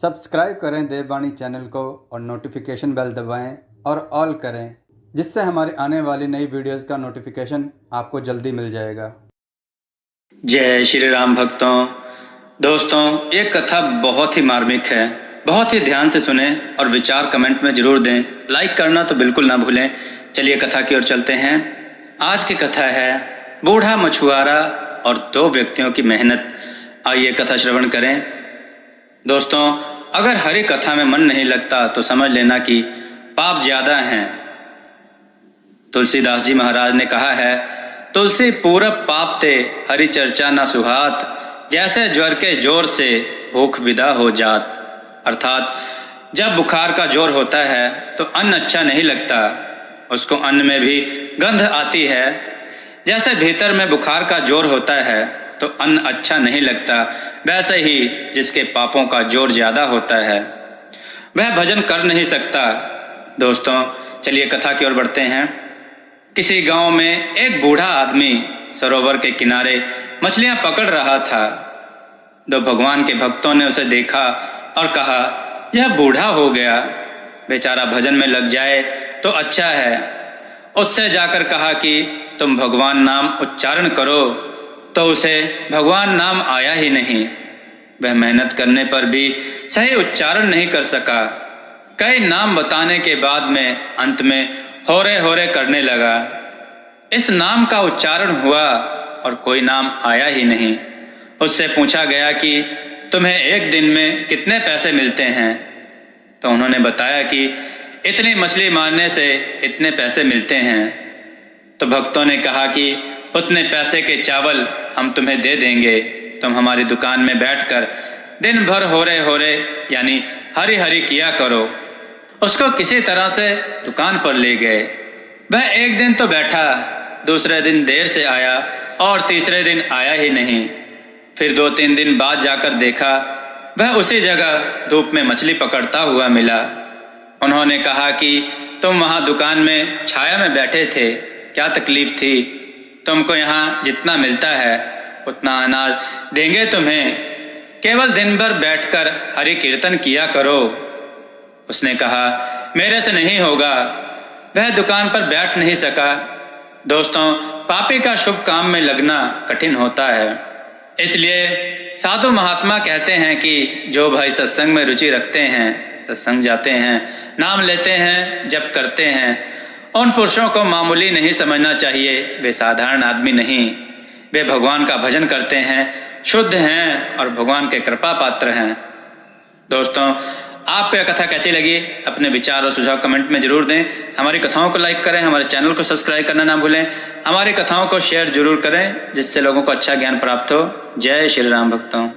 Subscribe करें देववाणी channel को और नोटिफिकेशन बेल दबाएं और ऑल करें, जिससे हमारी आने वाली नई वीडियोस का नोटिफिकेशन आपको जल्दी मिल जाएगा। जय श्री राम भक्तों। दोस्तों, ये कथा बहुत ही मार्मिक है, बहुत ही ध्यान से सुने और विचार कमेंट में जरूर दें। लाइक करना तो बिल्कुल ना भूलें। चलिए कथा की ओर चलते हैं। आज की कथा है बूढ़ा मछुआरा और दो व्यक्तियों की मेहनत। आइए कथा श्रवण करें। दोस्तों, अगर हरि कथा में मन नहीं लगता तो समझ लेना कि पाप ज्यादा हैं। तुलसीदास जी महाराज ने कहा है, तुलसी पूरब पाप ते हरि चर्चा न सुहात, जैसे ज्वर के जोर से भूख विदा हो जात। अर्थात जब बुखार का जोर होता है तो अन्न अच्छा नहीं लगता, उसको अन्न में भी गंध आती है। जैसे भीतर में बुखार का जोर होता है तो अन्न अच्छा नहीं लगता, वैसे ही जिसके पापों का जोर ज्यादा होता है वह भजन कर नहीं सकता। दोस्तों, चलिए कथा की ओर बढ़ते हैं। किसी गांव में एक बूढ़ा आदमी सरोवर के किनारे मछलियां पकड़ रहा था। दो भगवान के भक्तों ने उसे देखा और कहा, यह बूढ़ा हो गया, बेचारा भजन में लग जाए तो अच्छा है। उससे जाकर कहा कि तुम भगवान नाम उच्चारण करो, तो उसे भगवान नाम आया ही नहीं। वह मेहनत करने पर भी सही उच्चारण नहीं कर सका। कई नाम बताने के बाद में अंत में होरे होरे करने लगा। इस नाम का उच्चारण हुआ और कोई नाम आया ही नहीं। उससे पूछा गया कि तुम्हें एक दिन में कितने पैसे मिलते हैं? तो उन्होंने बताया कि इतनी मछली मारने से इतने पैसे मिलते हैं। तो भक्तों ने कहा कि उतने पैसे के चावल हम तुम्हें दे देंगे, तुम हमारी दुकान में बैठकर दिन भर होरे होरे यानी हरि हरि किया करो। उसको किसी तरह से दुकान पर ले गए। वह एक दिन तो बैठा, दूसरे दिन देर से आया और तीसरे दिन आया ही नहीं। फिर 2-3 दिन बाद जाकर देखा, वह उसी जगह धूप में मछली पकड़ता हुआ मिला। उन्होंने कहा कि तुम वहां दुकान में छाया में बैठे थे, क्या तकलीफ थी? तुमको यहाँ जितना मिलता है उतना अनाज देंगे तुम्हें, केवल दिन भर बैठकर हरि कीर्तन किया करो। उसने कहा, मेरे से नहीं होगा। वह दुकान पर बैठ नहीं सका। दोस्तों, पापी का शुभ काम में लगना कठिन होता है। इसलिए साधु महात्मा कहते हैं कि जो भाई सत्संग में रुचि रखते हैं, सत्संग जाते हैं, नाम लेते हैं, जप करते हैं, उन पुरुषों को मामूली नहीं समझना चाहिए। वे साधारण आदमी नहीं, वे भगवान का भजन करते हैं, शुद्ध हैं और भगवान के कृपा पात्र हैं। दोस्तों, आपको यह कथा कैसी लगी? अपने विचार और सुझाव कमेंट में जरूर दें। हमारी कथाओं को लाइक करें, हमारे चैनल को सब्सक्राइब करना ना भूलें। हमारी कथाओं को शेयर जरूर करें, जिससे लोगों को अच्छा ज्ञान प्राप्त हो। जय श्री राम भक्तों।